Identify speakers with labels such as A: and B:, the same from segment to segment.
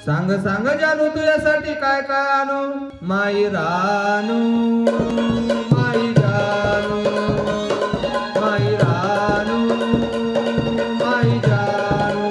A: सांग सांग जानू तुझ्यासाठी काय काय आणू माई रानू माई जानू माई रानू माई जानू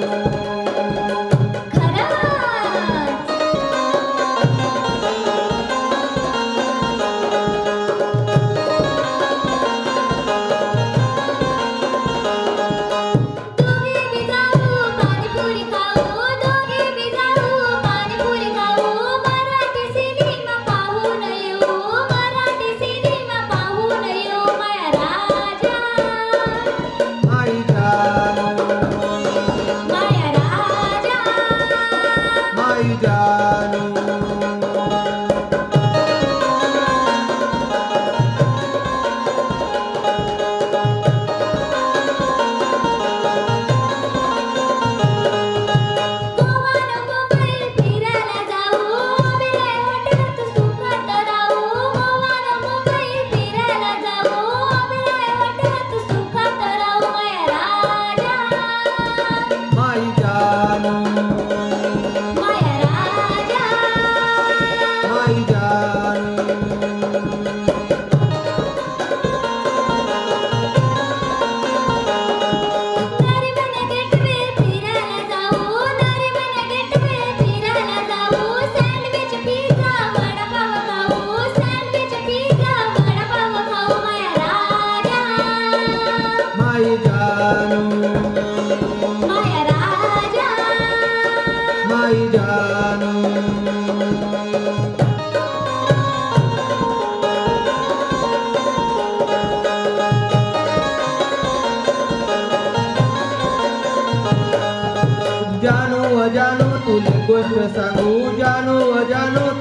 A: जानू तुला गोष्ट सांगू जानू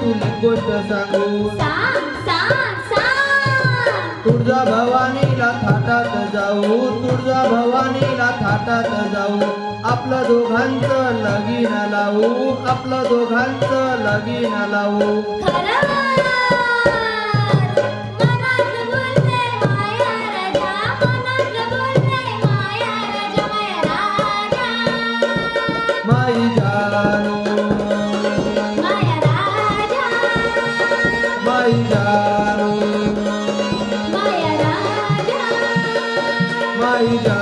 A: तुला गोष्ट सांगू तुळजा भवानीला थाटात जाऊ तुळजा भवानीला थाटात जाऊ आपलं दोघांचं लगीन लावू आपलं दोघांचं लगीन लावू माई जानू माई जानू माई जानू